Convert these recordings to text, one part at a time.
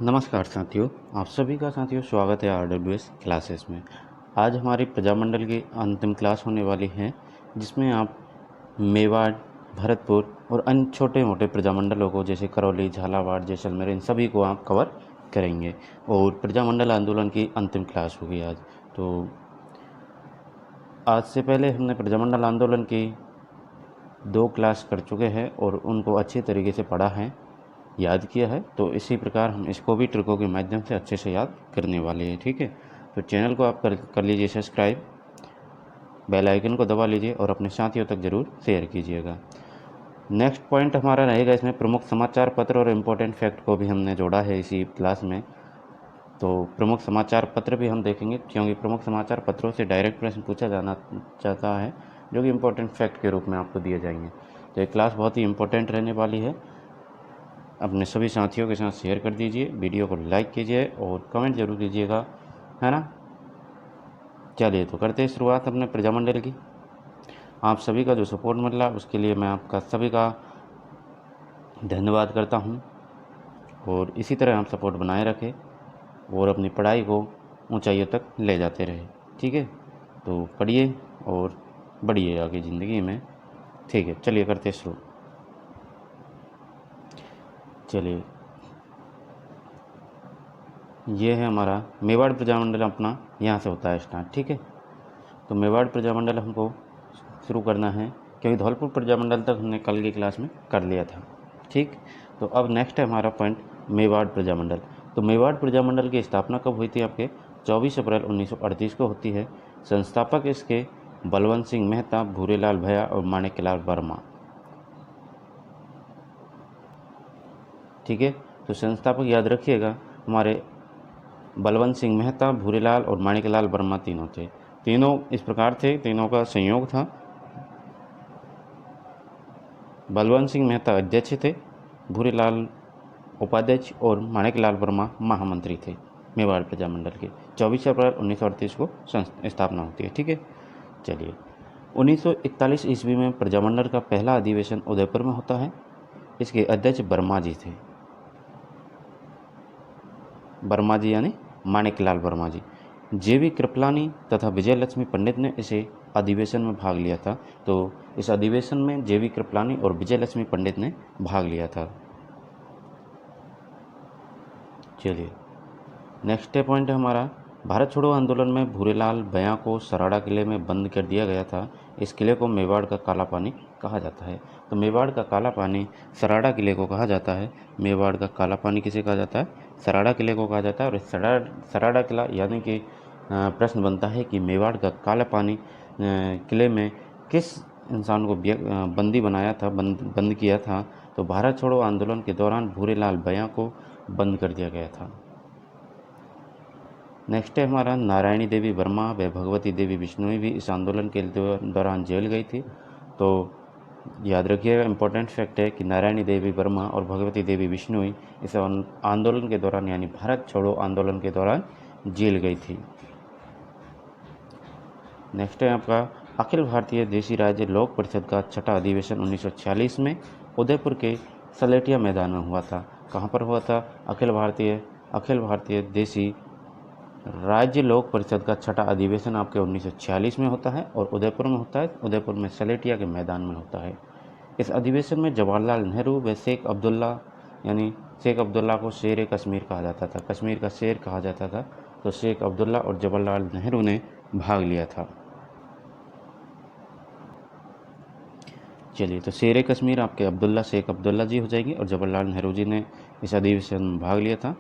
नमस्कार साथियों, आप सभी का साथियों स्वागत है RWS क्लासेस में। आज हमारी प्रजामंडल की अंतिम क्लास होने वाली है, जिसमें आप मेवाड़, भरतपुर और अन्य छोटे मोटे प्रजामंडलों को जैसे करौली, झालावाड़, जैसलमेर इन सभी को आप कवर करेंगे और प्रजामंडल आंदोलन की अंतिम क्लास होगी आज। तो आज से पहले हमने प्रजामंडल आंदोलन की 2 क्लास कर चुके हैं और उनको अच्छे तरीके से पढ़ा है, याद किया है। तो इसी प्रकार हम इसको भी ट्रिकों के माध्यम से अच्छे से याद करने वाले हैं, ठीक है। तो चैनल को आप कर लीजिए सब्सक्राइब, बेल आइकन को दबा लीजिए और अपने साथियों तक ज़रूर शेयर कीजिएगा। नेक्स्ट पॉइंट हमारा रहेगा इसमें प्रमुख समाचार पत्र और इम्पोर्टेंट फैक्ट को भी हमने जोड़ा है इसी क्लास में। तो प्रमुख समाचार पत्र भी हम देखेंगे, क्योंकि प्रमुख समाचार पत्रों से डायरेक्ट प्रश्न पूछा जाना चाहता है, जो कि इम्पोर्टेंट फैक्ट के रूप में आपको दिए जाएंगे। तो ये क्लास बहुत ही इम्पोर्टेंट रहने वाली है। अपने सभी साथियों के साथ शेयर कर दीजिए, वीडियो को लाइक कीजिए और कमेंट जरूर कीजिएगा, है ना। चलिए तो करते हैं शुरुआत अपने प्रजामंडल की। आप सभी का जो सपोर्ट मिल रहा है उसके लिए मैं आपका सभी का धन्यवाद करता हूं और इसी तरह आप सपोर्ट बनाए रखें और अपनी पढ़ाई को ऊंचाइयों तक ले जाते रहे, ठीक है। तो पढ़िए और बढ़िए आगे ज़िंदगी में, ठीक है। चलिए करते शुरू। चलिए, ये है हमारा मेवाड़ प्रजामंडल, अपना यहाँ से होता है स्टार्ट, ठीक है। तो मेवाड़ प्रजामंडल हमको शुरू करना है, क्योंकि धौलपुर प्रजामंडल तक हमने कल की क्लास में कर लिया था, ठीक। तो अब नेक्स्ट है हमारा पॉइंट मेवाड़ प्रजामंडल। तो मेवाड़ प्रजामंडल की स्थापना कब हुई थी? आपके 24 अप्रैल 1938 को होती है। संस्थापक इसके बलवंत सिंह मेहता, भूरेलाल भैया और माणिक्यलाल वर्मा, ठीक है। तो संस्थापक याद रखिएगा, हमारे बलवंत सिंह मेहता, भूरेलाल और माणिक्यलाल वर्मा तीनों थे। तीनों इस प्रकार थे, तीनों का संयोग था। बलवंत सिंह मेहता अध्यक्ष थे, भूरेलाल उपाध्यक्ष और माणिक्यलाल वर्मा महामंत्री थे मेवाड़ प्रजामंडल के। 24 अप्रैल 1938 को स्थापना होती है, ठीक है। चलिए, 1941 ईस्वी में प्रजामंडल का पहला अधिवेशन उदयपुर में होता है। इसके अध्यक्ष वर्मा जी थे, वर्मा जी यानी माणिक्यलाल वर्मा जी। जेवी कृपलानी तथा विजयलक्ष्मी पंडित ने इसे अधिवेशन में भाग लिया था। तो इस अधिवेशन में जेवी कृपलानी और विजयलक्ष्मी पंडित ने भाग लिया था। चलिए, नेक्स्ट पॉइंट है हमारा, भारत छोड़ो आंदोलन में भूरेलाल भैया को सराड़ा किले में बंद कर दिया गया था। इस किले को मेवाड़ का काला पानी कहा जाता है। तो मेवाड़ का काला पानी सराड़ा किले को कहा जाता है। मेवाड़ का काला पानी किसे कहा जाता है? सराड़ा किले को कहा जाता है। और सराड़ा किला यानी कि प्रश्न बनता है कि मेवाड़ का काला पानी किले में किस इंसान को बंदी बनाया था, बंद किया था? तो भारत छोड़ो आंदोलन के दौरान भूरेलाल भैया को बंद कर दिया गया था। नेक्स्ट है हमारा, नारायणी देवी वर्मा व भगवती देवी बिश्नोई भी इस आंदोलन के दौरान जेल गई थी। तो याद रखिएगा, इम्पोर्टेंट फैक्ट है कि नारायणी देवी वर्मा और भगवती देवी बिश्नोई इस आंदोलन के दौरान यानी भारत छोड़ो आंदोलन के दौरान जेल गई थी। नेक्स्ट है आपका, अखिल भारतीय देसी राज्य लोक परिषद का छठा अधिवेशन 1946 में उदयपुर के सलेटिया मैदान में हुआ था। कहाँ पर हुआ था? अखिल भारतीय देसी राज्य लोक परिषद का छठा अधिवेशन आपके 1946 में होता है और उदयपुर में होता है। उदयपुर में सलेटिया के मैदान में होता है। इस अधिवेशन में जवाहरलाल नेहरू व शेख अब्दुल्ला, यानी शेख अब्दुल्ला को शेर कश्मीर कहा जाता था, कश्मीर का शेर कहा जाता था। तो शेख अब्दुल्ला और जवाहरलाल नेहरू ने भाग लिया था। चलिए, तो शेर कश्मीर आपके शेख अब्दुल्ला जी हो जाएंगे और जवाहरलाल नेहरू जी ने इस अधिवेशन में भाग लिया था।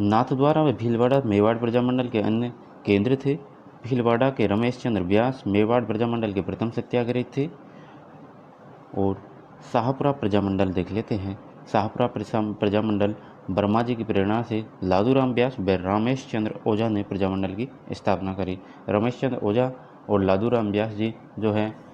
नाथद्वारा व भीलवाड़ा मेवाड़ प्रजामंडल के अन्य केंद्र थे। भीलवाड़ा के रमेश चंद्र व्यास मेवाड़ प्रजामंडल के प्रथम सत्याग्रही थे। और शाहपुरा प्रजामंडल देख लेते हैं। शाहपुरा प्रजामंडल वर्मा जी की प्रेरणा से लादूराम व्यास व रमेश चंद्र ओझा ने प्रजामंडल की स्थापना करी। रमेश चंद्र ओझा और लादूराम व्यास जी जो है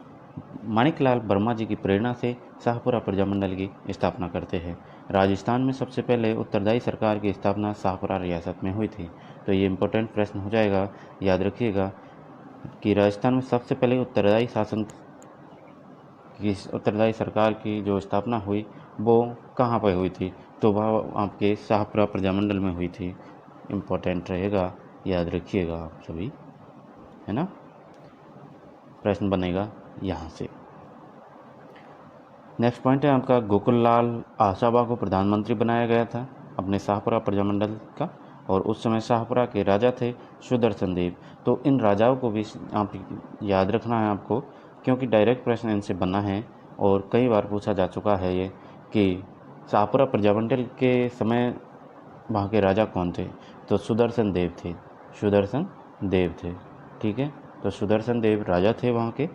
माणिक्यलाल वर्मा जी की प्रेरणा से शाहपुरा प्रजामंडल की स्थापना करते हैं। राजस्थान में सबसे पहले उत्तरदायी सरकार की स्थापना शाहपुरा रियासत में हुई थी। तो ये इम्पोर्टेंट प्रश्न हो जाएगा, याद रखिएगा कि राजस्थान में सबसे पहले उत्तरदायी सरकार की जो स्थापना हुई वो कहाँ पर हुई थी? तो वह आपके शाहपुरा प्रजामंडल में हुई थी। इम्पोर्टेंट रहेगा, याद रखिएगा आप सभी, है ना। प्रश्न बनेगा यहाँ से। नेक्स्ट पॉइंट है आपका, गोकुललाल आसाबा को प्रधानमंत्री बनाया गया था अपने शाहपुरा प्रजामंडल का, और उस समय शाहपुरा के राजा थे सुदर्शन देव। तो इन राजाओं को भी आप याद रखना है आपको, क्योंकि डायरेक्ट प्रश्न इनसे बना है और कई बार पूछा जा चुका है ये कि शाहपुरा प्रजामंडल के समय वहाँ के राजा कौन थे। तो सुदर्शन देव थे, सुदर्शन देव थे, ठीक है। तो सुदर्शन देव राजा थे वहाँ के,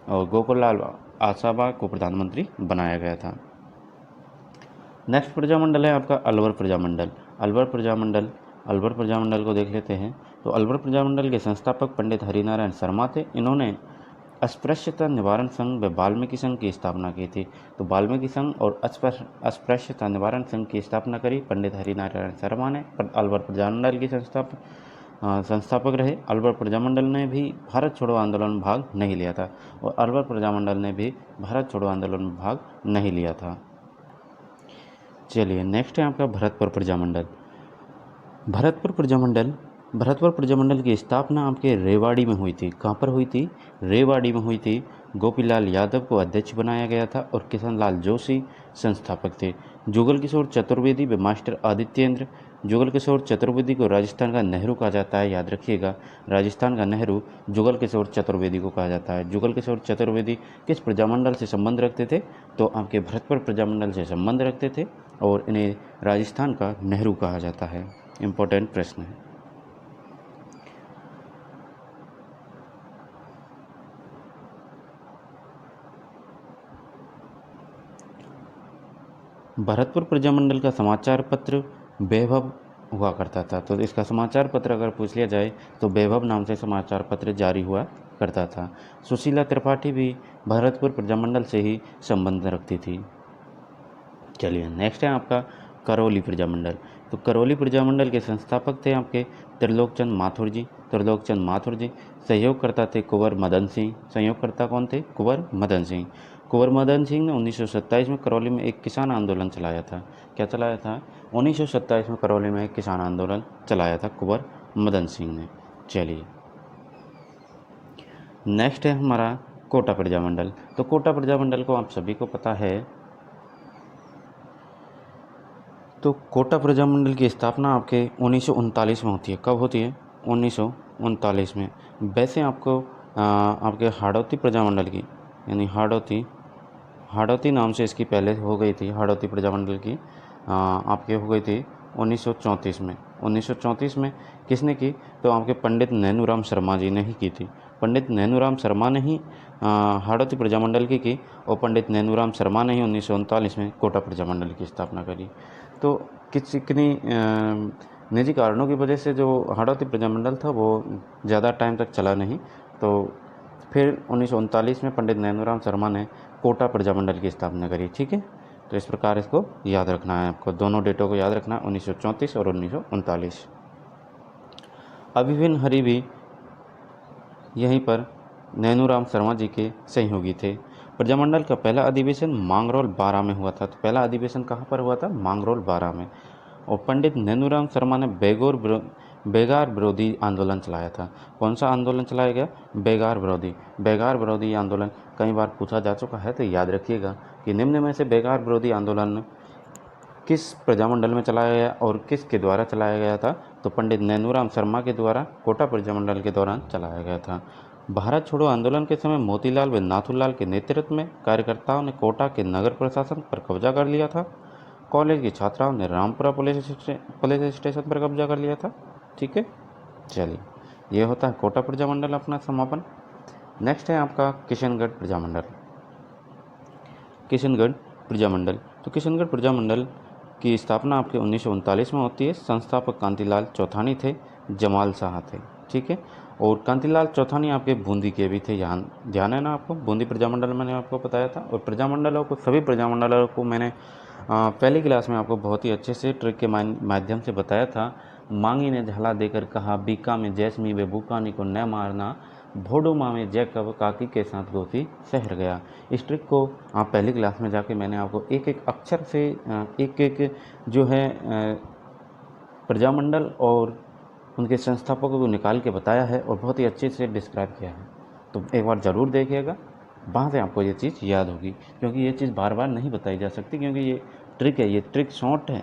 और गोकुललाल आसाबा को प्रधानमंत्री बनाया गया था। नेक्स्ट प्रजामंडल है आपका अलवर प्रजामंडल। अलवर प्रजामंडल को देख लेते हैं। तो अलवर प्रजामंडल के संस्थापक पंडित हरिनारायण शर्मा थे। इन्होंने अस्पृश्यता निवारण संघ व वाल्मीकि संघ की स्थापना की थी। तो वाल्मीकि संघ और अस्पृश्यता निवारण संघ की स्थापना करी पंडित हरिनारायण शर्मा ने। अलवर प्रजामंडल की संस्थापक रहे। अलवर प्रजामंडल ने भी भारत छोड़ो आंदोलन में भाग नहीं लिया था, और अलवर प्रजामंडल ने भी भारत छोड़ो आंदोलन में भाग नहीं लिया था। चलिए नेक्स्ट है आपका भरतपुर प्रजामंडल। भरतपुर प्रजामंडल की स्थापना आपके रेवाड़ी में हुई थी। कहाँ पर हुई थी? रेवाड़ी में हुई थी। गोपीलाल यादव को अध्यक्ष बनाया गया था और किशनलाल जोशी संस्थापक थे। जुगल किशोर चतुर्वेदी व मास्टर आदित्येंद्र। जुगल किशोर चतुर्वेदी को राजस्थान का नेहरू कहा जाता है, याद रखिएगा। राजस्थान का नेहरू जुगल किशोर चतुर्वेदी को कहा जाता है। जुगल किशोर चतुर्वेदी किस प्रजामंडल से संबंध रखते थे? तो आपके भरतपुर प्रजामंडल से संबंध रखते थे, और इन्हें राजस्थान का नेहरू कहा जाता है। इम्पोर्टेंट प्रश्न है। भरतपुर प्रजामंडल का समाचार पत्र वैभव हुआ करता था। तो इसका समाचार पत्र अगर पूछ लिया जाए तो वैभव नाम से समाचार पत्र जारी हुआ करता था। सुशीला त्रिपाठी भी भरतपुर प्रजामंडल से ही संबंध रखती थी। चलिए नेक्स्ट है आपका करौली प्रजामंडल। तो करौली प्रजामंडल के संस्थापक थे आपके त्रिलोकचंद माथुर जी। त्रिलोकचंद माथुर जी सहयोगकर्ता थे कुंवर मदन सिंह। संयोगकर्ता कौन थे? कुंवर मदन सिंह। कुंवर मदन सिंह ने 1927 में करौली में एक किसान आंदोलन चलाया था। क्या चलाया था? 1927 में करौली में एक किसान आंदोलन चलाया था कुंवर मदन सिंह ने। चलिए नेक्स्ट है हमारा कोटा प्रजामंडल। तो कोटा प्रजामंडल को आप सभी को पता है। तो कोटा प्रजामंडल की स्थापना आपके 1939 में होती है। कब होती है? 1939 में। वैसे आपको आपके हाड़ौती प्रजामंडल की, यानी हाड़ौती नाम से इसकी पहले हो गई थी। हाड़ौती प्रजामंडल की आपके हो गई थी 1934 में। 1934 में किसने की? तो आपके पंडित नैनूराम शर्मा जी ने ही की थी। पंडित नैनूराम शर्मा ने ही हाड़ौती प्रजामंडल की, और पंडित नैनूराम शर्मा ने ही 1939 में कोटा प्रजामंडल की स्थापना करी। तो कितनी निजी कारणों की वजह से जो हाड़ौती प्रजामंडल था वो ज़्यादा टाइम तक चला नहीं। तो फिर 1939 में पंडित नैनूराम शर्मा ने कोटा प्रजामंडल की स्थापना करी। ठीक है, तो इस प्रकार इसको याद रखना है आपको, दोनों डेटों को याद रखना है, 1934 और 1939। अभिभिन्न हरि भी यहीं पर नैनूराम शर्मा जी के सहयोगी थे। प्रजामंडल का पहला अधिवेशन मांगरोल 12 में हुआ था। तो पहला अधिवेशन कहाँ पर हुआ था? मांगरोल 12 में। और पंडित नैनूराम शर्मा ने बेगार विरोधी आंदोलन चलाया था। कौन सा आंदोलन चलाया गया? बेगार विरोधी आंदोलन कई बार पूछा जा चुका है, तो याद रखिएगा कि निम्न में से बेगार विरोधी आंदोलन किस प्रजामंडल में चलाया गया और किसके द्वारा चलाया गया था? तो पंडित नैनूराम शर्मा के द्वारा कोटा प्रजामंडल के दौरान चलाया गया था। भारत छोड़ो आंदोलन के समय मोतीलाल व नाथूलाल के नेतृत्व में कार्यकर्ताओं ने कोटा के नगर प्रशासन पर कब्जा कर लिया था। कॉलेज की छात्राओं ने रामपुरा पुलिस स्टेशन पर कब्जा कर लिया था। ठीक है, चलिए ये होता है कोटा प्रजामंडल अपना समापन। नेक्स्ट है आपका किशनगढ़ प्रजामंडल। तो किशनगढ़ प्रजामंडल की स्थापना आपके 1939 में होती है। संस्थापक कांतिलाल चौथानी थे, जमाल शाह थे। ठीक है, और कांतिलाल चौथानी आपके बूंदी के भी थे। ध्यान है ना आपको, बूंदी प्रजामंडल मैंने आपको बताया था। और प्रजामंडलों को, सभी प्रजामंडलों को मैंने पहली क्लास में आपको बहुत ही अच्छे से ट्रिक के माध्यम से बताया था। मांगी ने झाला देकर कहा, बीका में जैसमी वे बुकानी को न मारना, भोडो मामे जैकब काकी के साथ गोसी शहर गया। इस ट्रिक को आप पहली क्लास में जाके मैंने आपको एक एक अक्षर से एक एक जो है प्रजामंडल और उनके संस्थापकों को निकाल के बताया है और बहुत ही अच्छे से डिस्क्राइब किया है। तो एक बार ज़रूर देखिएगा, वहाँ से आपको ये चीज़ याद होगी, क्योंकि ये चीज़ बार बार नहीं बताई जा सकती, क्योंकि ये ट्रिक है, ये ट्रिक शॉर्ट है,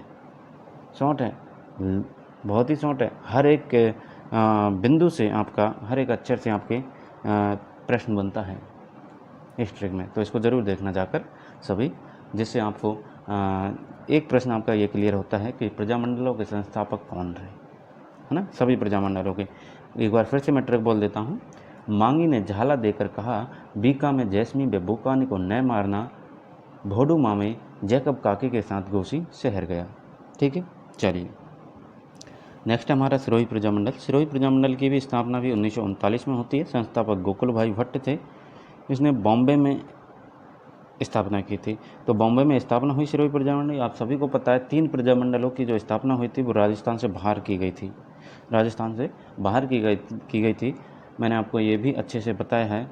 बहुत ही शॉर्ट है। हर एक बिंदु से आपका, हर एक अक्षर से आपके प्रश्न बनता है इस ट्रिक में। तो इसको ज़रूर देखना जाकर सभी, जिससे आपको एक प्रश्न आपका ये क्लियर होता है कि प्रजामंडलों के संस्थापक कौन रहे, है ना, सभी प्रजामंडलों के। एक बार फिर से मैं ट्रिक बोल देता हूँ। मांगी ने झाला देकर कहा, बीका में जैस्मी बे बुकानी को न मारना, भोडू मामे जैकब काके के साथ गोसी शहर गया। ठीक है, चलिए नेक्स्ट हमारा सिरोही प्रजामंडल। सिरोही प्रजामंडल की भी स्थापना भी 1939 में होती है। संस्थापक गोकुल भाई भट्ट थे। इसने बॉम्बे में स्थापना की थी। तो बॉम्बे में स्थापना हुई सिरोही प्रजामंडल। आप सभी को पता है 3 प्रजामंडलों की जो स्थापना हुई थी वो राजस्थान से बाहर की गई थी, राजस्थान से बाहर की गई थी। मैंने आपको ये भी अच्छे से बताया है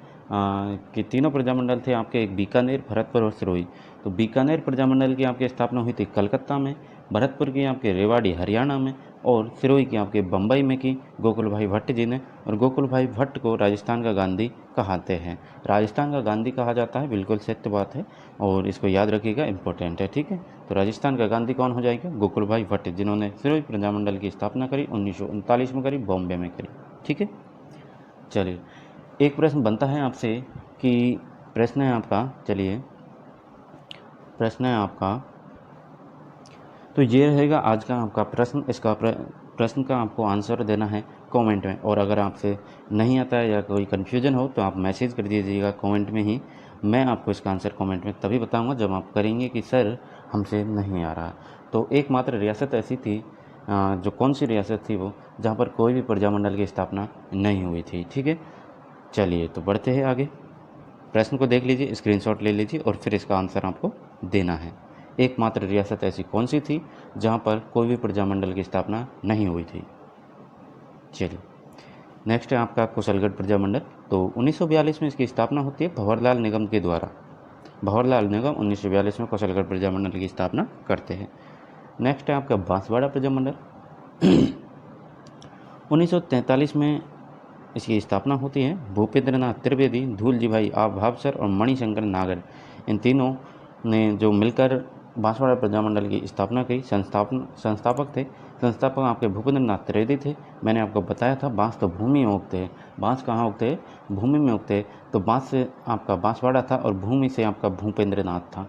कि तीनों प्रजामंडल थे आपके, एक बीकानेर, भरतपुर और सिरोही। तो बीकानेर प्रजामंडल की आपकी स्थापना हुई थी कलकत्ता में, भरतपुर की आपके रेवाड़ी हरियाणा में और सिरोही की आपके बम्बई में की गोकुल भाई भट्ट जी ने। और गोकुल भाई भट्ट को राजस्थान का गांधी कहते हैं, राजस्थान का गांधी कहा जाता है, बिल्कुल सत्य बात है और इसको याद रखिएगा, इंपॉर्टेंट है। ठीक है, तो राजस्थान का गांधी कौन हो जाएगा? गोकुल भाई भट्ट, जिन्होंने सिरोही प्रजामंडल की स्थापना करी, 1939 में करी, बॉम्बे में करी। ठीक है, चलिए एक प्रश्न बनता है आपसे कि प्रश्न है आपका, चलिए प्रश्न है आपका, तो ये रहेगा आज का आपका प्रश्न। इसका प्रश्न का आपको आंसर देना है कमेंट में, और अगर आपसे नहीं आता है या कोई कन्फ्यूजन हो तो आप मैसेज कर दीजिएगा कमेंट में ही। मैं आपको इसका आंसर कमेंट में तभी बताऊंगा जब आप करेंगे कि सर हमसे नहीं आ रहा। तो एकमात्र रियासत ऐसी थी, जो कौन सी रियासत थी वो, जहाँ पर कोई भी प्रजामंडल की स्थापना नहीं हुई थी। ठीक है, चलिए तो बढ़ते हैं आगे। प्रश्न को देख लीजिए, स्क्रीनशॉट ले लीजिए और फिर इसका आंसर आपको देना है। एकमात्र रियासत ऐसी कौन सी थी जहाँ पर कोई भी प्रजामंडल की स्थापना नहीं हुई थी? चलिए नेक्स्ट है आपका कुशलगढ़ प्रजामंडल। तो 1942 में इसकी स्थापना होती है भंवरलाल निगम के द्वारा। भंवरलाल निगम 1942 में कुशलगढ़ प्रजामंडल की स्थापना करते हैं। नेक्स्ट है आपका बांसवाड़ा प्रजामंडल। 1943 में इसकी स्थापना होती है। भूपेंद्रनाथ त्रिवेदी, धूलजी भाई भावसर और मणिशंकर नागर, इन तीनों ने जो मिलकर बांसवाड़ा प्रजामंडल की स्थापना की। संस्थापक थे, संस्थापक आपके भूपेंद्रनाथ त्रिवेदी थे। मैंने आपको बताया था बांस तो भूमि में उगते हैं, बांस कहाँ उगते हैं? भूमि में उगते हैं। तो बांस से आपका बांसवाड़ा था और भूमि से आपका भूपेंद्रनाथ था।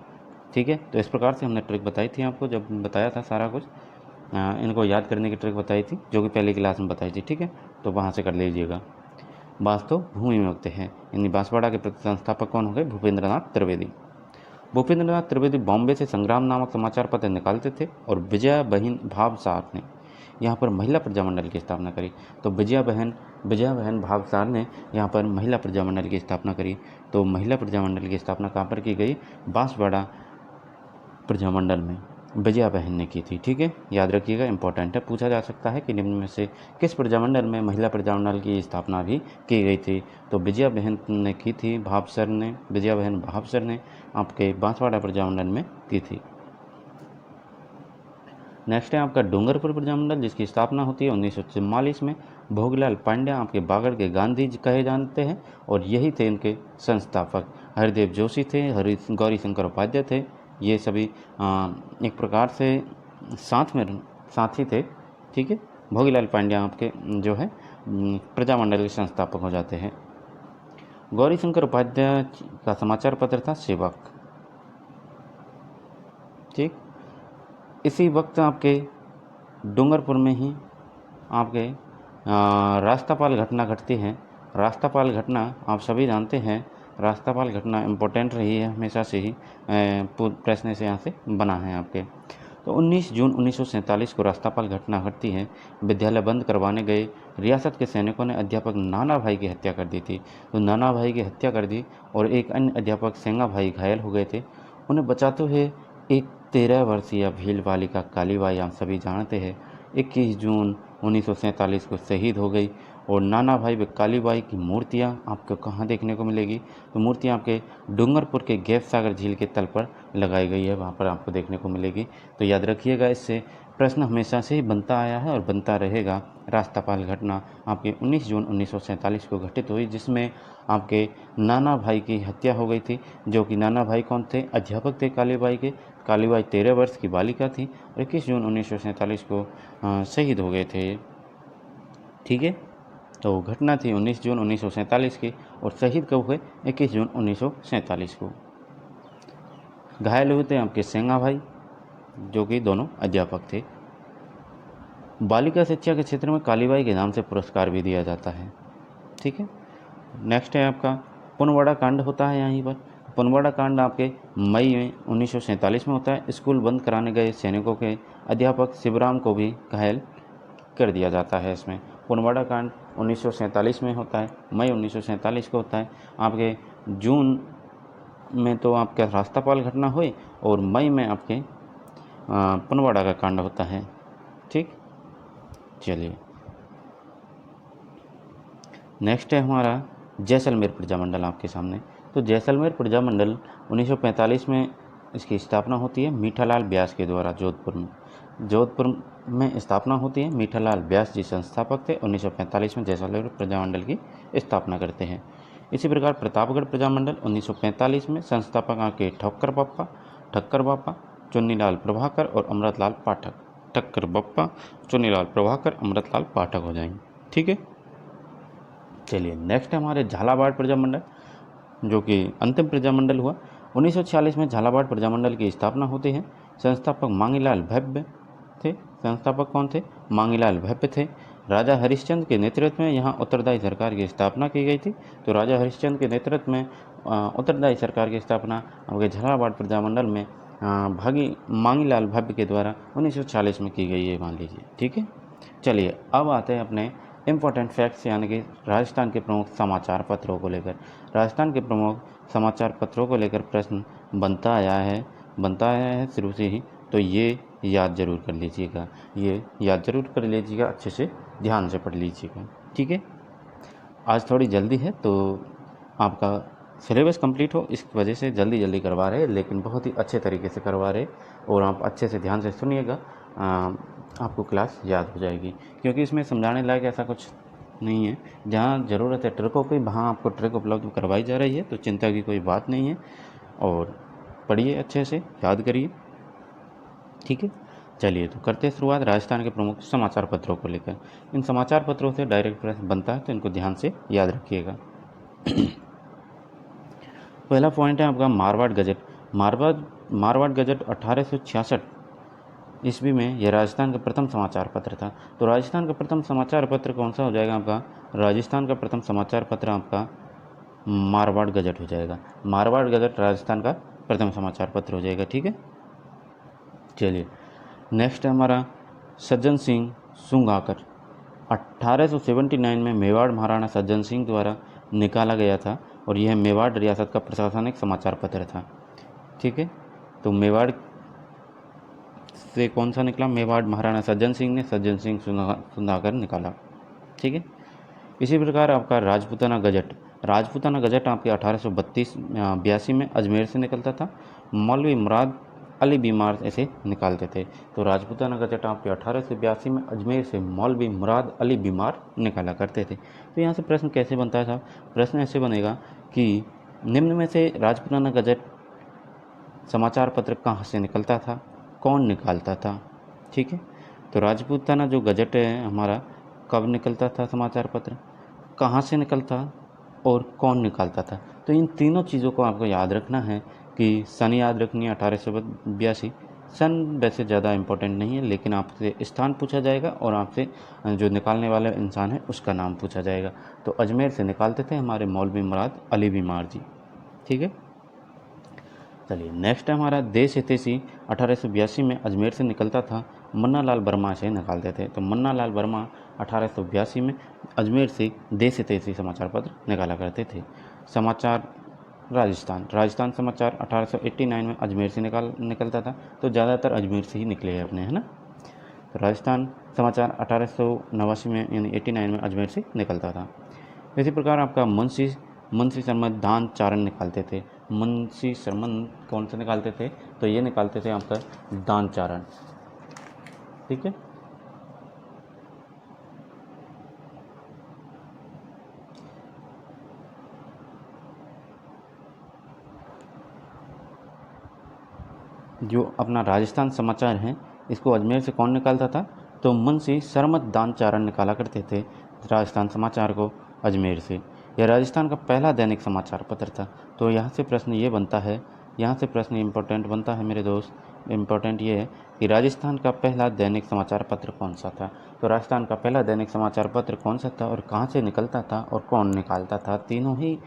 ठीक है, तो इस प्रकार से हमने ट्रिक बताई थी आपको, जब बताया था सारा कुछ इनको याद करने की ट्रिक बताई थी, जो कि पहली क्लास में बताई थी। ठीक है, तो वहाँ से कर लीजिएगा। बांस तो भूमि में उगते हैं, यानी बांसवाड़ा के संस्थापक कौन हो गए? भूपेंद्रनाथ त्रिवेदी। भूपेंद्रनाथ त्रिवेदी बॉम्बे से संग्राम नामक समाचार पत्र निकालते थे और विजया बहन भावसार ने यहाँ पर महिला प्रजामंडल की स्थापना करी। तो विजया बहन भावसार ने यहाँ पर महिला प्रजामंडल की स्थापना करी। तो महिला प्रजामंडल की स्थापना कहाँ पर की गई? बांसवाड़ा प्रजामंडल में विजया बहन ने की थी। ठीक है, याद रखिएगा, इंपॉर्टेंट है, पूछा जा सकता है कि निम्न में से किस प्रजामंडल में महिला प्रजामंडल की स्थापना भी की गई थी? तो विजया बहन ने की थी, विजया बहन भावसर ने आपके बांसवाड़ा प्रजामंडल में की थी। नेक्स्ट है आपका डूंगरपुर प्रजामंडल, जिसकी स्थापना होती है 1944 में। भोगलाल पांड्या आपके बागड़ के गांधी जी कहे जाते हैं और यही थे इनके संस्थापक। हरिदेव जोशी थे, गौरी शंकर उपाध्याय थे, ये सभी एक प्रकार से साथी थे। ठीक है, भोगीलाल पांड्या आपके जो है प्रजामंडल के संस्थापक हो जाते हैं। गौरी शंकर उपाध्याय का समाचार पत्र था सेवक। ठीक, इसी वक्त आपके डूंगरपुर में ही आपके रास्तापाल घटना घटती है। रास्तापाल घटना आप सभी जानते हैं, रास्तापाल घटना इम्पोर्टेंट रही है हमेशा से ही, प्रश्न से यहाँ से बना है आपके। तो 19 जून 1947 को रास्तापाल घटना घटती है। विद्यालय बंद करवाने गए रियासत के सैनिकों ने अध्यापक नाना भाई की हत्या कर दी थी। तो नाना भाई की हत्या कर दी और एक अन्य अध्यापक सेंगा भाई घायल हो गए थे। उन्हें बचाते हुए एक 13 वर्षीय भील बालिका कालीबाई, आप सभी जानते हैं, 21 जून 1947 को शहीद हो गई और नाना भाई व काली बाई की मूर्तियाँ आपको कहाँ देखने को मिलेगी? तो मूर्तियाँ आपके डूंगरपुर के गैप सागर झील के तल पर लगाई गई है, वहाँ पर आपको देखने को मिलेगी। तो याद रखिएगा, इससे प्रश्न हमेशा से ही बनता आया है और बनता रहेगा। रास्तापाल घटना आपके 19 जून 1947 को घटित हुई, जिसमें आपके नाना भाई की हत्या हो गई थी। जो कि नाना भाई कौन थे? अध्यापक थे कालीबाई के। कालीबाई 13 वर्ष की बालिका थी और 21 जून 1947 को शहीद हो गए थे। ठीक है, तो घटना थी 19 जून 1947 की और शहीद कब हुए? 21 जून 1947 को। घायल हुए थे आपके सेंगा भाई, जो कि दोनों अध्यापक थे। बालिका शिक्षा के क्षेत्र में कालीबाई के नाम से पुरस्कार भी दिया जाता है। ठीक है, नेक्स्ट है आपका पुनवाड़ा कांड होता है यहीं पर। पुनवाड़ा कांड आपके मई में 1947 में होता है। स्कूल बंद कराने गए सैनिकों के अध्यापक शिवराम को भी घायल कर दिया जाता है इसमें। पुनवाड़ा कांड 1947 में होता है, मई 1947 को होता है। आपके जून में तो आपका रास्तापाल घटना हुई और मई में आपके पुनवाड़ा का कांड होता है। ठीक, चलिए नेक्स्ट है हमारा जैसलमेर प्रजामंडल आपके सामने। तो जैसलमेर प्रजामंडल 1945 में इसकी स्थापना होती है मीठालाल व्यास के द्वारा। जोधपुर में स्थापना होती है। मीठालाल व्यास जी संस्थापक थे। 1945 में जैसलमेर प्रजामंडल की स्थापना करते हैं। इसी प्रकार प्रतापगढ़ प्रजामंडल 1945 में संस्थापक आपके ठक्कर बापा, चुन्नीलाल प्रभाकर और अमृतलाल पाठक। ठक्कर बप्पा, चुन्नीलाल प्रभाकर, अमृतलाल पाठक हो जाएंगे। ठीक है, चलिए नेक्स्ट है हमारे झालावाड़ प्रजामंडल, जो कि अंतिम प्रजामंडल हुआ। 1946 में झालावाड़ प्रजामंडल की स्थापना होती है। संस्थापक मांगीलाल भव्य थे। संस्थापक कौन थे? मांगीलाल भव्य थे। राजा हरिश्चंद्र के नेतृत्व में यहाँ उत्तरदायी सरकार की स्थापना की गई थी। तो राजा हरिश्चंद्र के नेतृत्व में उत्तरदायी सरकार की स्थापना आपके झालावाड़ प्रजामंडल में भागी मांगीलाल भव्य के द्वारा 1940 में की गई है, मान लीजिए। ठीक है, चलिए अब आते हैं अपने इम्पोर्टेंट फैक्ट्स, यानी कि राजस्थान के प्रमुख समाचार पत्रों को लेकर। राजस्थान के प्रमुख समाचार पत्रों को लेकर प्रश्न बनता आया है शुरू से ही। तो ये याद जरूर कर लीजिएगा, अच्छे से ध्यान से पढ़ लीजिएगा। ठीक है, आज थोड़ी जल्दी है तो आपका सिलेबस कंप्लीट हो, इस वजह से जल्दी करवा रहे, लेकिन बहुत ही अच्छे तरीके से करवा रहे और आप अच्छे से ध्यान से सुनिएगा, आपको क्लास याद हो जाएगी। क्योंकि इसमें समझाने लायक ऐसा कुछ नहीं है। जहाँ ज़रूरत है ट्रिकों की, वहाँ आपको ट्रिक उपलब्ध करवाई जा रही है, तो चिंता की कोई बात नहीं है। और पढ़िए अच्छे से, याद करिए। ठीक है, चलिए तो करते हैं शुरुआत राजस्थान के प्रमुख समाचार पत्रों को लेकर। इन समाचार पत्रों से डायरेक्ट प्रश्न बनता है, तो इनको ध्यान से याद रखिएगा। पहला पॉइंट है आपका मारवाड़ गजट। मारवाड़ गजट 1866 ईस्वी में यह राजस्थान का प्रथम समाचार पत्र था। तो राजस्थान का प्रथम समाचार पत्र कौन सा हो जाएगा आपका? राजस्थान का प्रथम समाचार पत्र आपका मारवाड़ गजट हो जाएगा। मारवाड़ गजट राजस्थान का प्रथम समाचार पत्र हो जाएगा। ठीक है, चलिए नेक्स्ट है हमारा सज्जन सिंह सुंगाकर। 1879 में मेवाड़ महाराणा सज्जन सिंह द्वारा निकाला गया था और यह मेवाड़ रियासत का प्रशासनिक समाचार पत्र था। ठीक है, तो मेवाड़ से कौन सा निकला? मेवाड़ महाराणा सज्जन सिंह ने सज्जन सिंह सुंगाकर निकाला। ठीक है, इसी प्रकार आपका राजपूताना गजट आपके 1882 में अजमेर से निकलता था। मौलवी मुराद अली बीमार ऐसे निकालते थे। तो राजपूताना गजट आपके 1882 में अजमेर से मौलवी मुराद अली बीमार निकाला करते थे। तो यहाँ से प्रश्न कैसे बनता था? प्रश्न ऐसे बनेगा कि निम्न में से राजपूताना गजट समाचार पत्र कहाँ से निकलता था, कौन निकालता था? ठीक है, तो राजपूताना जो गजट है हमारा कब निकलता था समाचार पत्र, कहाँ से निकलता और कौन निकालता था? तो इन तीनों चीज़ों को आपको याद रखना है कि सन याद रखनी है 1882। सन वैसे ज़्यादा इम्पोर्टेंट नहीं है, लेकिन आपसे स्थान पूछा जाएगा और आपसे जो निकालने वाला इंसान है उसका नाम पूछा जाएगा। तो अजमेर से निकालते थे हमारे मौलवी मुराद अली बीमार जी। ठीक है, चलिए नेक्स्ट है हमारा देश हितैषी। 1882 में अजमेर से निकलता था, मन्ना लाल वर्मा से निकालते थे। तो मन्ना लाल वर्मा 1882 में अजमेर से देश हितैषी समाचार पत्र निकाला करते थे। समाचार राजस्थान समाचार 1889 में अजमेर से निकलता था। तो ज़्यादातर अजमेर से ही निकले हैं अपने, है ना। तो राजस्थान समाचार 1889 में यानी 89 में अजमेर से निकलता था। इसी प्रकार आपका मुंशी शर्मा दान चारण निकालते थे। मुंशी शर्मन कौन से निकालते थे? तो ये निकालते थे आपका दान चारण। ठीक है, जो अपना राजस्थान समाचार है इसको अजमेर से कौन निकालता था? तो मुंशी शरमत दान चारण निकाला करते थे राजस्थान समाचार को अजमेर से। यह राजस्थान का पहला दैनिक समाचार पत्र था। तो यहाँ से प्रश्न ये बनता है, यहाँ से प्रश्न इम्पोर्टेंट बनता है मेरे दोस्त, इम्पोर्टेंट ये है कि राजस्थान का पहला दैनिक समाचार पत्र कौन सा था। तो राजस्थान का पहला दैनिक समाचार पत्र कौन सा था और कहाँ से निकलता था और कौन निकालता था, तीनों ही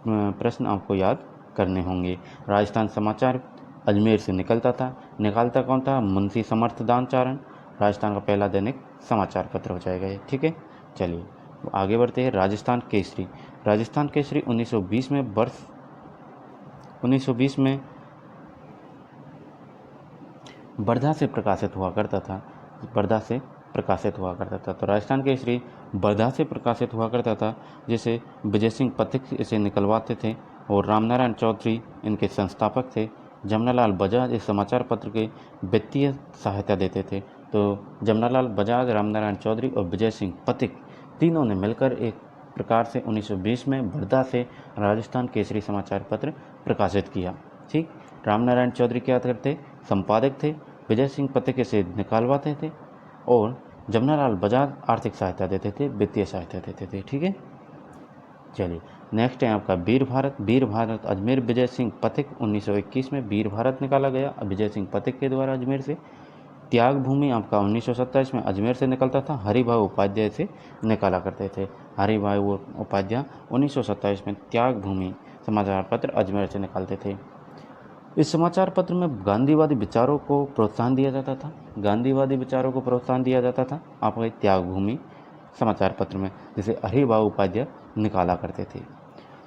प्रश्न आपको याद करने होंगे। राजस्थान समाचार अजमेर से निकलता था, निकालता कौन था? मुंशी समर्थ दान चारण। राजस्थान का पहला दैनिक समाचार पत्र हो जाएगा ये। ठीक है, चलिए आगे बढ़ते हैं। राजस्थान केसरी। राजस्थान केसरी 1920 में 1920 में वर्धा से प्रकाशित हुआ करता था। वर्धा से प्रकाशित हुआ करता था। तो राजस्थान केसरी वर्धा से प्रकाशित हुआ करता था, जिसे विजय सिंह पथिक इसे निकलवाते थे और रामनारायण चौधरी इनके संस्थापक थे। जमनालाल बजाज इस समाचार पत्र के वित्तीय सहायता देते थे। तो जमनालाल बजाज, रामनारायण चौधरी और विजय सिंह पथिक तीनों ने मिलकर एक प्रकार से 1920 में वर्धा से राजस्थान केसरी समाचार पत्र प्रकाशित किया। ठीक, रामनारायण चौधरी क्या करते? संपादक थे। विजय सिंह पथिक इसे निकालवाते थे और जमनालाल बजाज आर्थिक सहायता देते थे, वित्तीय सहायता देते थे। ठीक है, चलिए नेक्स्ट है आपका वीर भारत। वीर भारत अजमेर विजय सिंह पथिक 1921 में वीर भारत निकाला गया विजय सिंह पथिक के द्वारा अजमेर से। त्याग भूमि आपका 1927 में अजमेर से निकलता था, हरिभाई उपाध्याय से निकाला करते थे। हरिभाई उपाध्याय 1927 में त्याग भूमि समाचार पत्र अजमेर से निकालते थे। इस समाचार पत्र में गांधीवादी विचारों को प्रोत्साहन दिया जाता था। गांधीवादी विचारों को प्रोत्साहन दिया जाता था आपके त्याग भूमि समाचार पत्र में, जिसे हरिभाई उपाध्याय निकाला करते थे।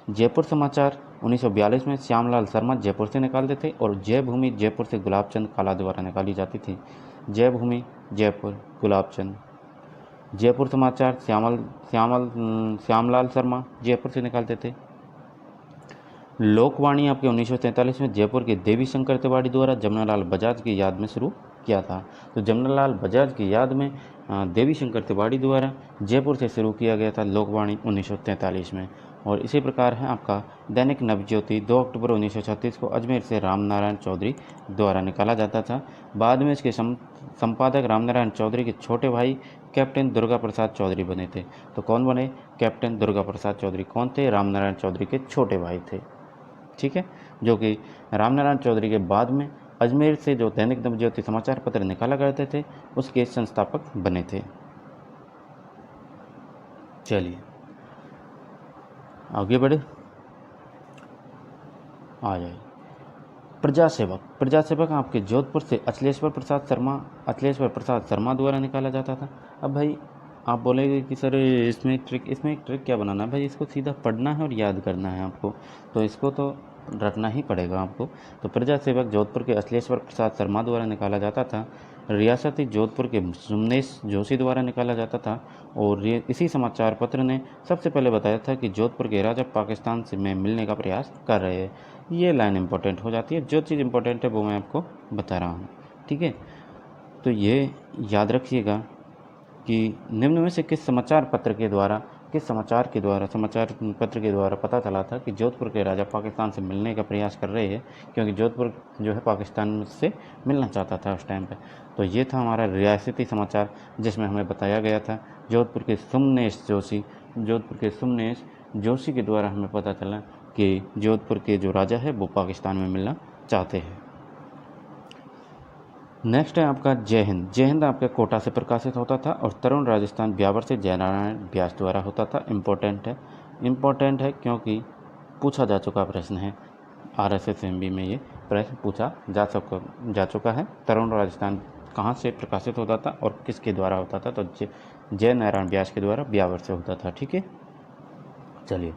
जयपुर समाचार 1942 में श्यामलाल शर्मा जयपुर से निकालते थे और जय भूमि जयपुर से गुलाबचंद काला द्वारा निकाली जाती थी। जय भूमि जयपुर गुलाबचंद। जयपुर समाचार श्यामलाल शर्मा जयपुर से निकालते थे। लोकवाणी आपके 1943 में जयपुर के देवी शंकर तिवारी द्वारा जमनालाल बजाज की याद में शुरू किया था। तो जमनालाल बजाज की याद में देवी शंकर तिवारी द्वारा जयपुर से शुरू किया गया था लोकवाणी 1943 में। और इसी प्रकार है आपका दैनिक नवज्योति 2 अक्टूबर 1936 को अजमेर से रामनारायण चौधरी द्वारा निकाला जाता था। बाद में इसके संपादक रामनारायण चौधरी के छोटे भाई कैप्टन दुर्गा प्रसाद चौधरी बने थे। तो कौन बने? कैप्टन दुर्गा प्रसाद चौधरी कौन थे? रामनारायण चौधरी के छोटे भाई थे। ठीक है, जो कि रामनारायण चौधरी के बाद में अजमेर से जो दैनिक नवज्योति समाचार पत्र निकाला करते थे उसके संस्थापक बने थे। चलिए आगे बढ़े, आ जाए प्रजासेवक। प्रजासेवक आपके जोधपुर से अखिलेश्वर प्रसाद शर्मा द्वारा निकाला जाता था। अब भाई आप बोलेंगे कि सर इसमें एक ट्रिक क्या बनाना है? भाई इसको सीधा पढ़ना है और याद करना है आपको, तो इसको तो रटना ही पड़ेगा आपको। तो प्रजासेवक जोधपुर के अखिलेश्वर प्रसाद शर्मा द्वारा निकाला जाता था। रियासती जोधपुर के सुमनेश जोशी द्वारा निकाला जाता था। और इसी समाचार पत्र ने सबसे पहले बताया था कि जोधपुर के राजा पाकिस्तान से में मिलने का प्रयास कर रहे हैं। ये लाइन इंपॉर्टेंट हो जाती है, जो चीज़ इंपॉर्टेंट है वो मैं आपको बता रहा हूँ। ठीक है, तो ये याद रखिएगा कि निम्न में से किस समाचार पत्र के द्वारा समाचार पत्र के द्वारा पता चला था कि जोधपुर के राजा पाकिस्तान से मिलने का प्रयास कर रहे हैं, क्योंकि जोधपुर जो है पाकिस्तान से मिलना चाहता था उस टाइम पे। तो ये था हमारा रियासती समाचार, जिसमें हमें बताया गया था जोधपुर के सुमनेश जोशी के द्वारा हमें पता चला कि जोधपुर के जो राजा है वो पाकिस्तान में मिलना चाहते हैं। नेक्स्ट है आपका जय हिंद। जय हिंद आपके कोटा से प्रकाशित होता था और तरुण राजस्थान ब्यावर से जयनारायण व्यास द्वारा होता था। इम्पोर्टेंट है क्योंकि पूछा जा चुका प्रश्न है, RSSMB में ये प्रश्न पूछा जा चुका है। तरुण राजस्थान कहाँ से प्रकाशित होता था और किसके द्वारा होता था? तो जय नारायण व्यास के द्वारा ब्यावर से होता था। ठीक है, चलिए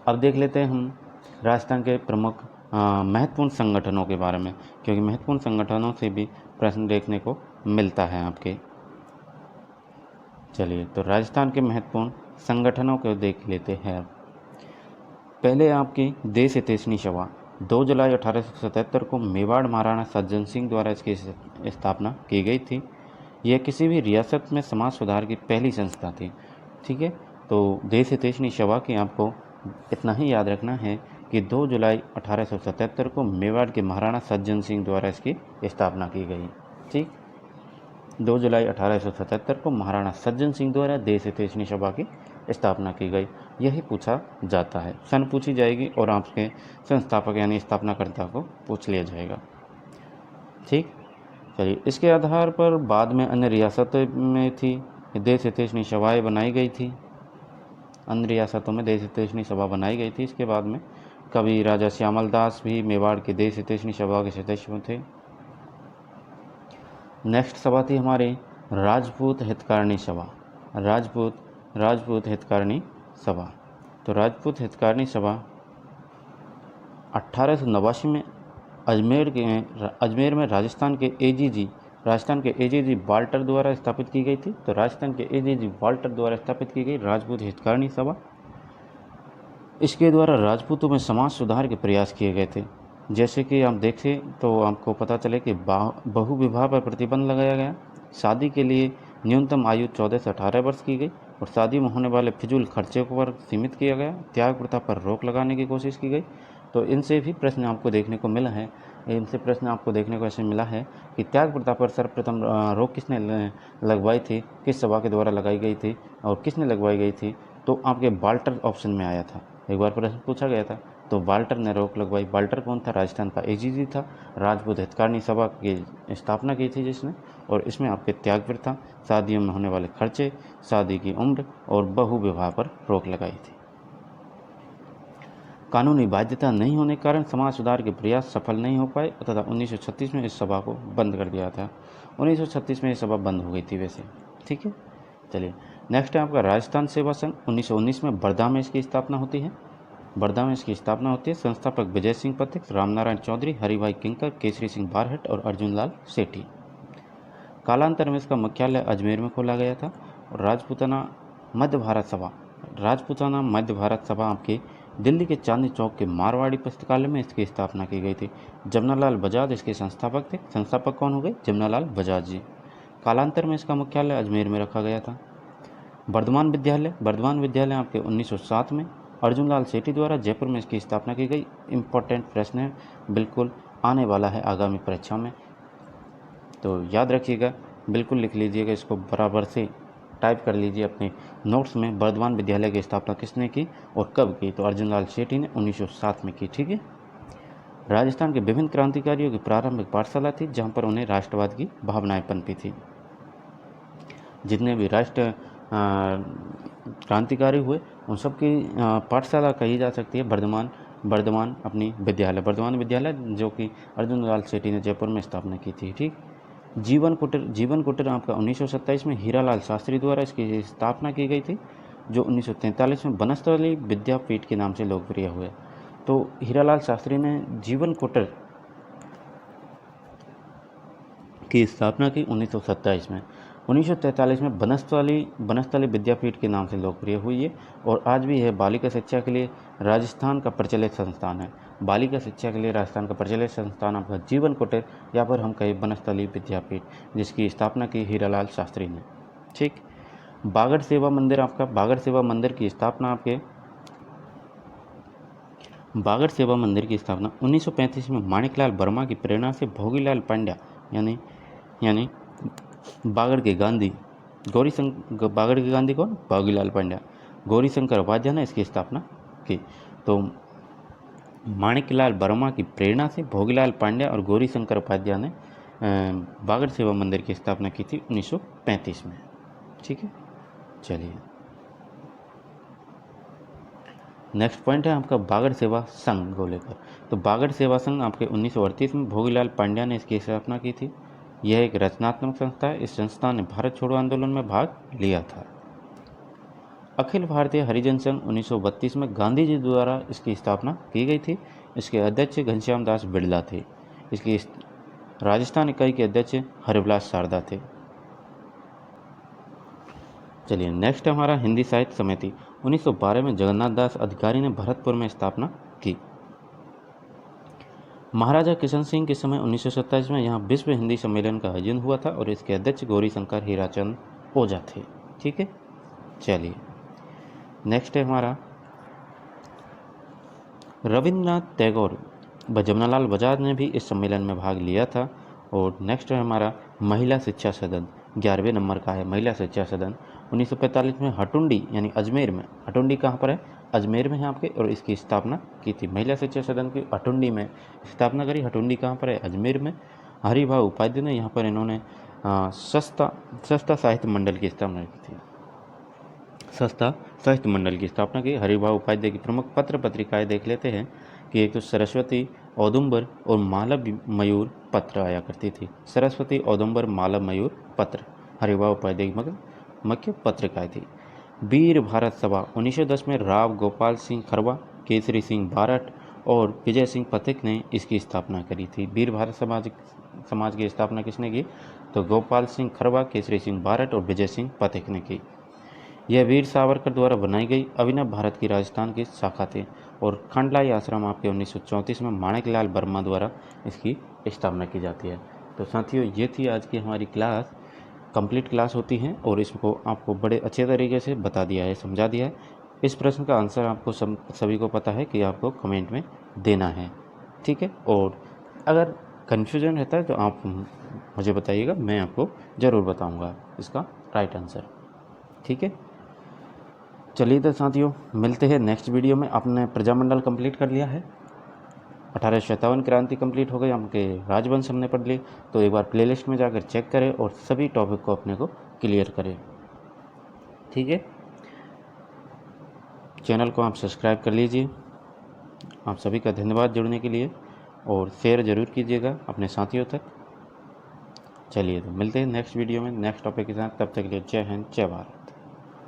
अब देख लेते हैं हम राजस्थान के प्रमुख महत्वपूर्ण संगठनों के बारे में, क्योंकि महत्वपूर्ण संगठनों से भी प्रश्न देखने को मिलता है आपके। चलिए, तो राजस्थान के महत्वपूर्ण संगठनों को देख लेते हैं। पहले आपकी देश हितैषणी सभा 2 जुलाई 1877 को मेवाड़ महाराणा सज्जन सिंह द्वारा इसकी स्थापना की गई थी। यह किसी भी रियासत में समाज सुधार की पहली संस्था थी। ठीक है, तो देश हितैषणी सभा की आपको इतना ही याद रखना है कि 2 जुलाई 1877 को मेवाड़ के महाराणा सज्जन सिंह द्वारा इसकी स्थापना की गई। ठीक, 2 जुलाई 1877 को महाराणा सज्जन सिंह द्वारा देश हितैषणी सभा की स्थापना की गई। यही पूछा जाता है, सन पूछी जाएगी और आपके संस्थापक यानी स्थापनाकर्ता को पूछ लिया जाएगा। ठीक, चलिए, इसके आधार पर बाद में अन्य रियासतों में थी देश हितैषणी सभाएँ बनाई गई थी। अन्य रियासतों में देश हितैषणी सभा बनाई गई थी। इसके बाद में कवि राजा श्यामल दास भी मेवाड़ के देश हितैषणी सभा के सदस्य थे। नेक्स्ट सभा थी हमारी राजपूत हितकारिणी सभा। राजपूत हितकारिणी सभा। तो राजपूत हितकारिणी सभा 1889 में अजमेर में राजस्थान के एजीजी वाल्टर द्वारा स्थापित की गई थी। तो राजस्थान के एजीजी वाल्टर द्वारा स्थापित की गई राजपूत हितकारिणी सभा। इसके द्वारा राजपूतों में समाज सुधार के प्रयास किए गए थे। जैसे कि आप देखें तो आपको पता चले कि बहु विवाह पर प्रतिबंध लगाया गया, शादी के लिए न्यूनतम आयु 14 से 18 वर्ष की गई और शादी में होने वाले फिजूल खर्चे पर सीमित किया गया। त्याग प्रथा पर रोक लगाने की कोशिश की गई। तो इनसे भी प्रश्न आपको देखने को मिला है। इनसे प्रश्न आपको देखने को ऐसे मिला है कि त्याग प्रथा पर सर्वप्रथम रोक किसने लगवाई थी, किस सभा के द्वारा लगाई गई थी और किसने लगवाई गई थी। तो आपके वाल्टर ऑप्शन में आया था, एक बार प्रश्न पूछा गया था। तो वाल्टर ने रोक लगवाई। वाल्टर कौन था? राजस्थान का एजीजी था। राजपूत हितकारिणी सभा की स्थापना की थी जिसने, और इसमें आपके त्याग प्रथा, शादियों में होने वाले खर्चे, शादी की उम्र और बहु विवाह पर रोक लगाई थी। कानूनी बाध्यता नहीं होने के कारण समाज सुधार के प्रयास सफल नहीं हो पाए तथा 1936 में इस सभा को बंद कर दिया था। 1936 में ये सभा बंद हो गई थी वैसे। ठीक है, चलिए, नेक्स्ट है आपका राजस्थान सेवा संघ। 1919 में बड़दा में इसकी स्थापना होती है। संस्थापक विजय सिंह पथिक, रामनारायण चौधरी, हरिभाई किंकर, केसरी सिंह बारहट और अर्जुन लाल सेठी। कालांतर में इसका मुख्यालय अजमेर में खोला गया था। और राजपूताना मध्य भारत सभा आपके दिल्ली के चांदनी चौक के मारवाड़ी पुस्तकालय में इसकी स्थापना की गई थी। जमनालाल बजाज इसके संस्थापक थे। संस्थापक कौन हो गए? जमनालाल बजाज जी। कालांतर में इसका मुख्यालय अजमेर में रखा गया था। वर्धमान विद्यालय आपके 1907 में अर्जुन लाल सेठी द्वारा जयपुर में इसकी स्थापना की गई। इम्पोर्टेंट प्रश्न है, बिल्कुल आने वाला है आगामी परीक्षा में, तो याद रखिएगा, बिल्कुल लिख लीजिएगा, इसको बराबर से टाइप कर लीजिए अपने नोट्स में। वर्धमान विद्यालय की स्थापना किसने की और कब की? तो अर्जुन लाल सेठी ने 1907 में की। ठीक है, राजस्थान के विभिन्न क्रांतिकारियों की प्रारंभिक पाठशाला थी जहाँ पर उन्हें राष्ट्रवाद की भावनाएं पनपी थी। जितने भी राष्ट्र क्रांतिकारी हुए उन सब की पाठशाला कही जा सकती है वर्धमान विद्यालय, जो कि अर्जुन लाल सेठी ने जयपुर में स्थापना की थी। ठीक, जीवन कुटीर आपका 1927 में हीरालाल शास्त्री द्वारा इसकी स्थापना की गई थी, जो 1943 में बनस्थली विद्यापीठ के नाम से लोकप्रिय हुए। तो हीरालाल शास्त्री ने जीवन कुटीर की स्थापना की 1927 में। 1943 में बनस्थली विद्यापीठ के नाम से लोकप्रिय हुई है और आज भी यह बालिका शिक्षा के लिए राजस्थान का प्रचलित संस्थान है। बालिका शिक्षा के लिए राजस्थान का प्रचलित संस्थान आपका जीवन कुटीर या फिर हम कहें बनस्थली विद्यापीठ, जिसकी स्थापना की हीरालाल शास्त्री ने। ठीक, बागड़ सेवा मंदिर की स्थापना 1935 में माणिकलाल वर्मा की प्रेरणा से भोगीलाल पांड्या यानी बागड़ के गांधी कौन? भोगीलाल पांड्या। गौरीशंकर उपाध्याय ने इसकी स्थापना की। तो माणिकलाल वर्मा की प्रेरणा से भोगीलाल पांड्या और गौरीशंकर उपाध्याय ने बागड़ सेवा मंदिर की स्थापना की थी 1935 में। ठीक है, चलिए, नेक्स्ट पॉइंट है आपका बागड़ सेवा संघ को लेकर। तो बागड़ सेवा संघ आपके 1938 में भोगीलाल पांड्या ने इसकी स्थापना की थी। यह एक रचनात्मक संस्था है। इस संस्था ने भारत छोड़ो आंदोलन में भाग लिया था। अखिल भारतीय हरिजन संघ 1932 में गांधी जी द्वारा इसकी स्थापना की गई थी। इसके अध्यक्ष घनश्याम दास बिड़ला थे। इसकी राजस्थान इकाई के अध्यक्ष हरिविलास शारदा थे। चलिए नेक्स्ट है हमारा हिंदी साहित्य समिति। 1912 में जगन्नाथ दास अधिकारी ने भरतपुर में स्थापना की। महाराजा किशन सिंह के समय 1927 में यहाँ विश्व हिंदी सम्मेलन का आयोजन हुआ था और इसके अध्यक्ष गौरी शंकर हीराचंद ओझा थे। ठीक है, चलिए नेक्स्ट है हमारा रविंद्रनाथ टैगोर व जमनालाल बजाज ने भी इस सम्मेलन में भाग लिया था। और नेक्स्ट है हमारा महिला शिक्षा सदन, 11वें नंबर का है महिला शिक्षा सदन। 1945 में हटुंडी यानी अजमेर में, हटुंडी कहाँ पर है, अजमेर में है आपके, और इसकी स्थापना की थी। महिला शिक्षा सदन की हटुंडी में स्थापना करी। हटुंडी कहाँ पर है, अजमेर में। हरिभाऊ उपाध्याय ने यहाँ पर इन्होंने सस्ता साहित्य मंडल की स्थापना की थी, सस्ता साहित्य मंडल की स्थापना की। हरिभाऊ उपाध्याय की प्रमुख पत्र पत्रिकाएं देख लेते हैं कि एक तो सरस्वती, औदुंबर और मालव मयूर पत्र आया करती थी। सरस्वती, औदुंबर, मालव मयूर पत्र हरिभाऊ उपाध्याय की मुख्य पत्रिकाएं थी। वीर भारत सभा 1910 में राव गोपाल सिंह खरवा, केसरी सिंह बारट और विजय सिंह पथिक ने इसकी स्थापना करी थी। वीर भारत समाज की स्थापना किसने की, तो गोपाल सिंह खरवा, केसरी सिंह बारट और विजय सिंह पथिक ने की। यह वीर सावरकर द्वारा बनाई गई अभिनव भारत की राजस्थान की शाखा थी। और खंडलाई आश्रम आपके 1934 में माणिकलाल वर्मा द्वारा इसकी स्थापना की जाती है। तो साथियों, ये थी आज की हमारी क्लास। कंप्लीट क्लास होती है और इसको आपको बड़े अच्छे तरीके से बता दिया है, समझा दिया है। इस प्रश्न का आंसर आपको सभी को पता है कि आपको कमेंट में देना है। ठीक है, और अगर कन्फ्यूजन रहता है तो आप मुझे बताइएगा, मैं आपको ज़रूर बताऊँगा इसका राइट आंसर। ठीक है, चलिए तो साथियों, मिलते हैं नेक्स्ट वीडियो में। आपने प्रजामंडल कंप्लीट कर लिया है, 1857 क्रांति कंप्लीट हो गई, आपके राजवंश हमने पढ़ ली। तो एक बार प्लेलिस्ट में जाकर चेक करें और सभी टॉपिक को अपने को क्लियर करें। ठीक है, चैनल को आप सब्सक्राइब कर लीजिए। आप सभी का धन्यवाद जुड़ने के लिए, और शेयर ज़रूर कीजिएगा अपने साथियों तक। चलिए तो मिलते हैं नेक्स्ट वीडियो में नेक्स्ट टॉपिक के साथ। तब तक के लिए जय हिंद, जय भारत।